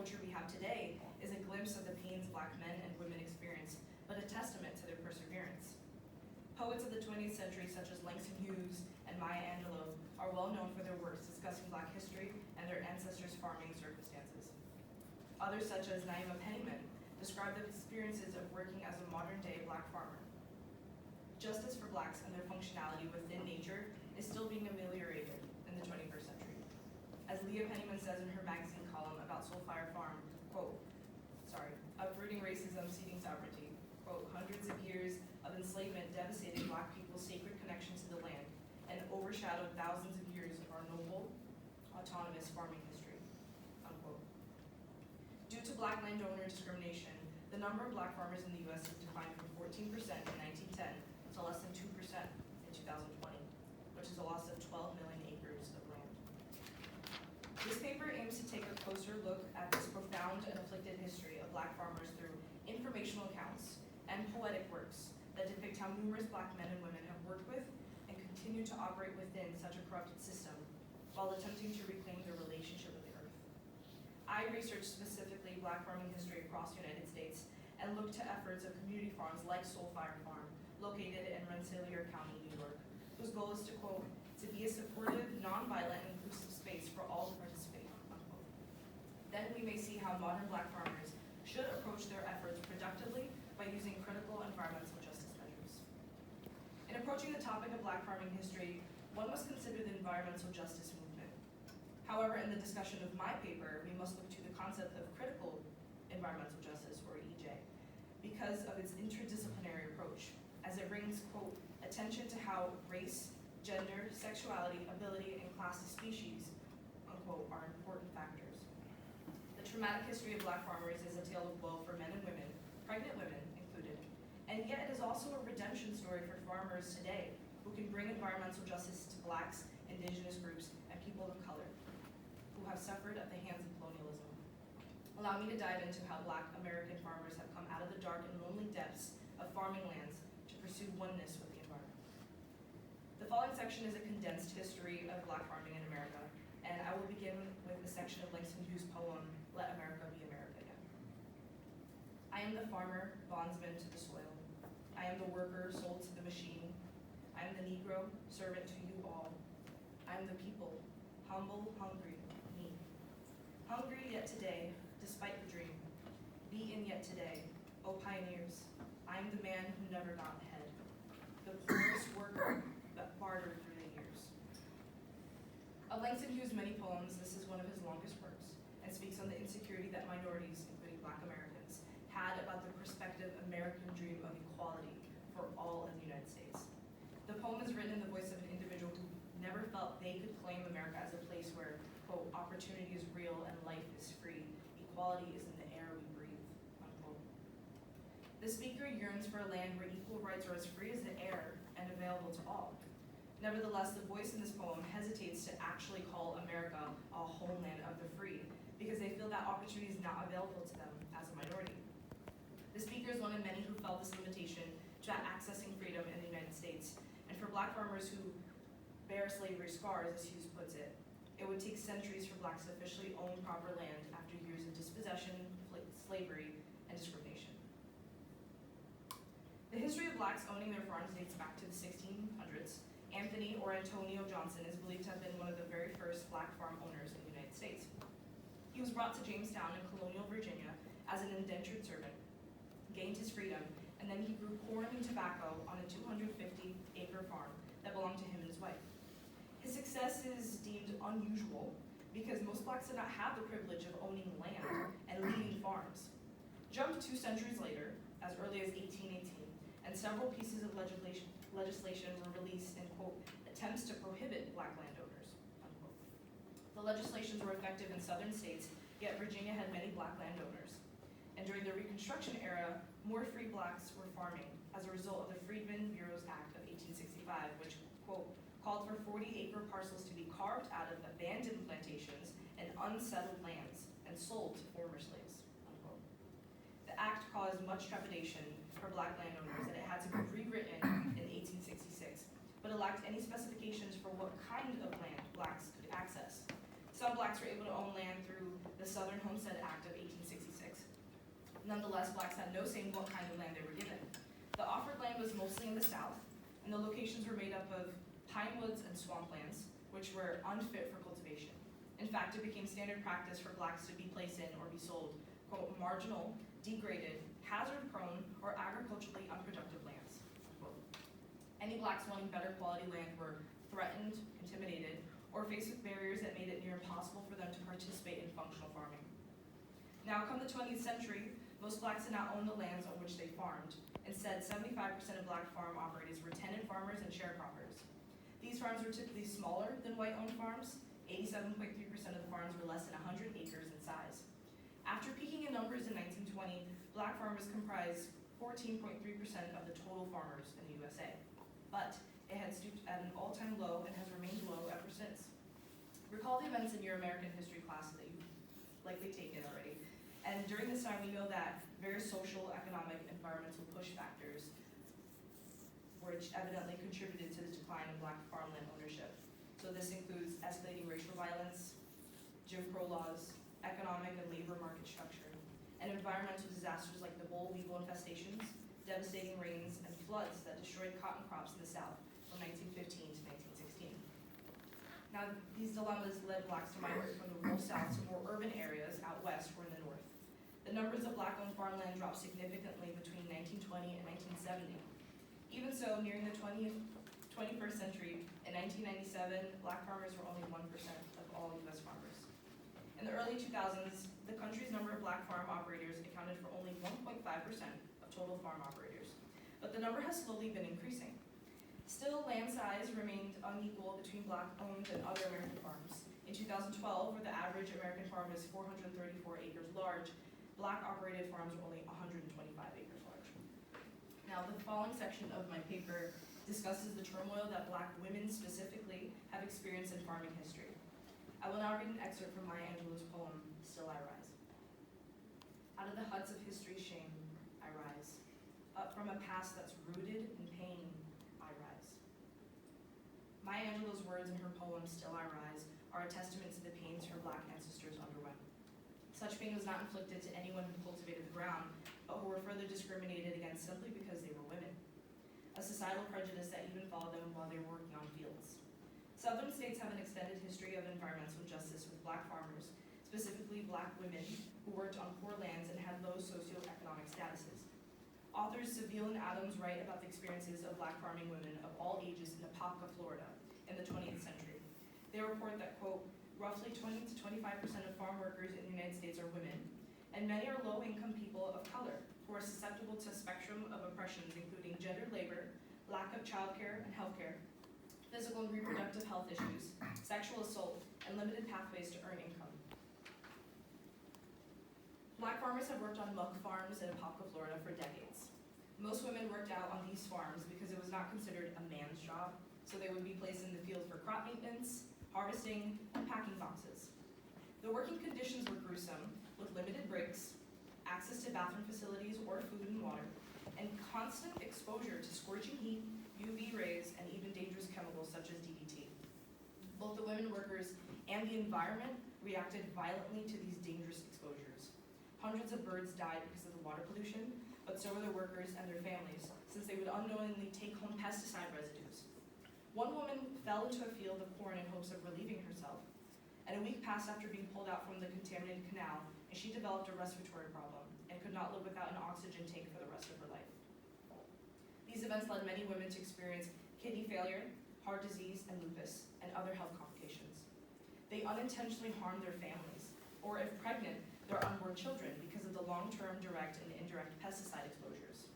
poetry we have today is a glimpse of the pains Black men and women experience, but a testament to their perseverance. Poets of the 20th century, such as Langston Hughes and Maya Angelou, are well known for their works discussing Black history and their ancestors' farming circumstances. Others, such as Naima Pennyman, describe the experiences of working as a modern-day Black farmer. Justice for Blacks and their functionality within nature is still being ameliorated in the 21st century. As Leah Pennyman says in her magazine column about Soulfire Farm, quote, uprooting racism, seeding sovereignty, quote, hundreds of years of enslavement devastated Black people's sacred connection to the land and overshadowed thousands of years of our noble, autonomous farming history, unquote. Due to Black landowner discrimination, the number of Black farmers in the U.S. has declined from 14% in 1910 to less than 2% in 2020, which is a loss of 12 million acres of land. This paper aims to take a closer look at this profound and afflicted history of Black farmers through informational accounts and poetic works that depict how numerous Black men and women have worked with and continue to operate within such a corrupted system while attempting to reclaim their relationship with the earth. I researched specifically Black farming history across the United States and looked to efforts of community farms like Soulfire Farm, located in Rensselaer County, New York, whose goal is to, quote, to be a supportive, nonviolent, and inclusive space for all to participate, unquote. Then we may see how modern Black farmers should approach their efforts productively by using critical environmental justice measures. In approaching the topic of Black farming history, one must consider the environmental justice movement. However, in the discussion of my paper, we must look to the concept of critical environmental justice, or EJ, because of its interdisciplinary approach, as it brings, quote, attention to how race, gender, sexuality, ability, and class of species, unquote, are important factors. The traumatic history of Black farmers is a tale of woe for men and women, pregnant women included, and yet it is also a redemption story for farmers today who can bring environmental justice to Blacks, Indigenous groups, and people of color who have suffered at the hands of colonialism. Allow me to dive into how Black American farmers have come out of the dark and lonely depths of farming lands to pursue oneness with the environment. The following section is a condensed history of Black farming in America, and I will begin with a section of Langston Hughes' poem, Let America Be America Again. I am the farmer, bondsman to the soil. I am the worker, sold to the machine. I am the Negro, servant to you all. I am the people, humble, hungry, me. Hungry yet today, despite the dream. Beaten yet today, O pioneers. I am the man who never got ahead. The poorest worker that bartered through the years. Of Langston Hughes' many poems, this is one of his longest works, and speaks on the insecurity that minorities, including Black Americans, had about the prospective American dream of equality for all in the United States. The poem is written in the voice of an individual who never felt they could claim America as a place where, quote, opportunity is real and life is free, equality is in the air we breathe, unquote. The speaker yearns for a land where equal rights are as free as the air and available to all. Nevertheless, the voice in this poem hesitates to actually call America a homeland of the free because they feel that opportunity is not available to them as a minority. The speaker is one of many who felt this limitation to accessing freedom in the United States. And for Black farmers who bear slavery scars, as Hughes puts it, it would take centuries for Blacks to officially own proper land after years of dispossession, slavery, and discrimination. The history of Blacks owning their farms dates back to the 1600s. Anthony or Antonio Johnson is believed to have been one of the very first Black farm owners in the United States. He was brought to Jamestown in colonial Virginia as an indentured servant, gained his freedom, and then he grew corn and tobacco on a 250-acre farm that belonged to him and his wife. His success is deemed unusual because most Blacks did not have the privilege of owning land and leading farms. Jump 2 centuries later, as early as 1818, and several pieces of legislation were released in, quote, attempts to prohibit Black landowners, unquote. The legislations were effective in southern states, yet Virginia had many Black landowners. And during the Reconstruction era, more free Blacks were farming as a result of the Freedmen Bureau's Act of 1865, which, quote, called for 40-acre parcels to be carved out of abandoned plantations and unsettled lands and sold to former slaves, unquote. The act caused much trepidation for Black landowners, and it had to be rewritten in 1866, but it lacked any specifications for what kind of land Blacks could access. To Some blacks were able to own land through the Southern Homestead Act of 1866. Nonetheless, blacks had no say in what kind of land they were given. The offered land was mostly in the South, and the locations were made up of pine woods and swamplands, which were unfit for cultivation. In fact, it became standard practice for blacks to be placed in or be sold, quote, marginal, degraded, hazard-prone, or agriculturally unproductive lands, unquote. Any blacks wanting better quality land were threatened, intimidated, or faced with barriers that made it near impossible for them to participate in functional farming. Now, come the 20th century, most blacks did not own the lands on which they farmed. Instead, 75% of black farm operators were tenant farmers and sharecroppers. These farms were typically smaller than white-owned farms. 87.3% of the farms were less than 100 acres in size. After peaking in numbers in 1920, black farmers comprised 14.3% of the total farmers in the USA. But it had stooped at an all-time low and has remained low ever since. Recall the events in your American history class that you've likely taken already. And during this time, we know that various social, economic, environmental push factors which evidently contributed to the decline in black farmland ownership. So this includes escalating racial violence, Jim Crow laws, economic and labor market structure, and environmental disasters like the boll weevil infestations, devastating rains, and floods that destroyed cotton crops in the South from 1915 to 1916. Now, these dilemmas led blacks to migrate from the rural South to more urban areas out west or in the North. The numbers of black-owned farmland dropped significantly between 1920 and 1970. Even so, nearing the 21st century, in 1997, black farmers were only 1% of all U.S. farmers. In the early 2000s, the country's number of black farm operators accounted for only 1.5% of total farm operators, but the number has slowly been increasing. Still, land size remained unequal between black-owned and other American farms. In 2012, where the average American farm is 434 acres large, black-operated farms were only 125 acres large. Now, the following section of my paper discusses the turmoil that black women specifically have experienced in farming history. I will now read an excerpt from Maya Angelou's poem, Still I Rise. Out of the huts of history's shame, I rise. Up from a past that's rooted in pain, I rise. Maya Angelou's words in her poem, Still I Rise, are a testament to the pains her black ancestors underwent. Such pain was not inflicted to anyone who cultivated the ground, but who were further discriminated against simply because they were women. A societal prejudice that even followed them while they were working on fields. Southern states have an extended history of environmental justice with black farmers, specifically black women who worked on poor lands and had low socioeconomic statuses. Authors Seville and Adams write about the experiences of black farming women of all ages in Apopka, Florida, in the 20th century. They report that, quote, roughly 20 to 25% of farm workers in the United States are women, and many are low-income people of color who are susceptible to a spectrum of oppressions, including gendered labor, lack of childcare and healthcare, physical and reproductive health issues, sexual assault, and limited pathways to earn income. Black farmers have worked on muck farms in Apopka, Florida for decades. Most women worked out on these farms because it was not considered a man's job, so they would be placed in the field for crop maintenance, harvesting, and packing boxes. The working conditions were gruesome, with limited breaks, access to bathroom facilities or food and water, and constant exposure to scorching heat, UV rays, and even dangerous chemicals such as DDT. Both the women workers and the environment reacted violently to these dangerous exposures. Hundreds of birds died because of the water pollution, but so were the workers and their families, since they would unknowingly take home pesticide residues. One woman fell into a field of corn in hopes of relieving herself, and a week passed after being pulled out from the contaminated canal, and she developed a respiratory problem and could not live without an oxygen tank for the rest of her life. These events led many women to experience kidney failure, heart disease, and lupus, and other health complications. They unintentionally harmed their families, or if pregnant, their unborn children because of the long-term direct and indirect pesticide exposures.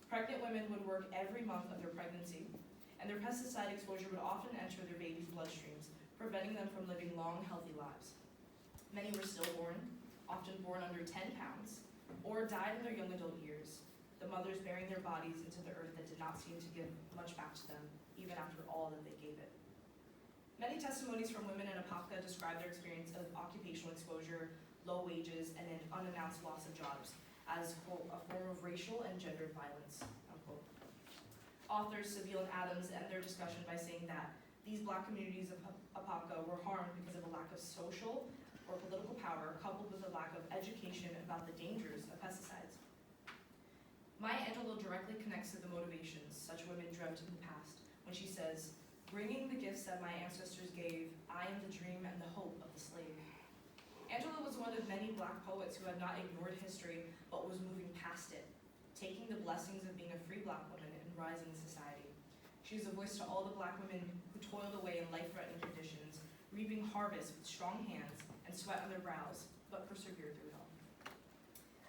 Pregnant women would work every month of their pregnancy, and their pesticide exposure would often enter their babies' bloodstreams, preventing them from living long, healthy lives. Many were stillborn, often born under 10 pounds, or died in their young adult years, the mothers burying their bodies into the earth that did not seem to give much back to them, even after all that they gave it. Many testimonies from women in Apopka describe their experience of occupational exposure, low wages, and an unannounced loss of jobs as, quote, a form of racial and gendered violence, unquote. Authors Seville and Adams end their discussion by saying that These Black communities of Apopka were harmed because of a lack of social or political power, coupled with a lack of education about the dangers of pesticides. Maya Angelou directly connects to the motivations such women dreamt in the past when she says, "Bringing the gifts that my ancestors gave, I am the dream and the hope of the slave." Angelou was one of many Black poets who had not ignored history, but was moving past it, taking the blessings of being a free Black woman and rising in society. She is a voice to all the Black women who toiled away in life-threatening conditions, reaping harvests with strong hands and sweat on their brows, but persevered through it all.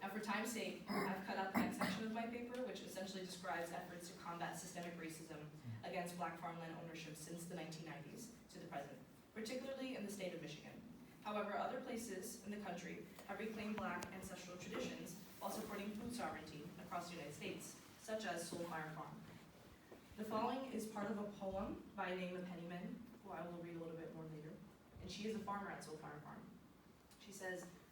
And for time's sake, I've cut out the next section of my paper, which essentially describes efforts to combat systemic racism against Black farmland ownership since the 1990s to the present, particularly in the state of Michigan. However, other places in the country have reclaimed Black ancestral traditions while supporting food sovereignty across the United States, such as Soul Fire Farm. The following is part of a poem by Naima Pennyman, who I will read a little bit more later, and she is a farmer at Soul Fire Farm.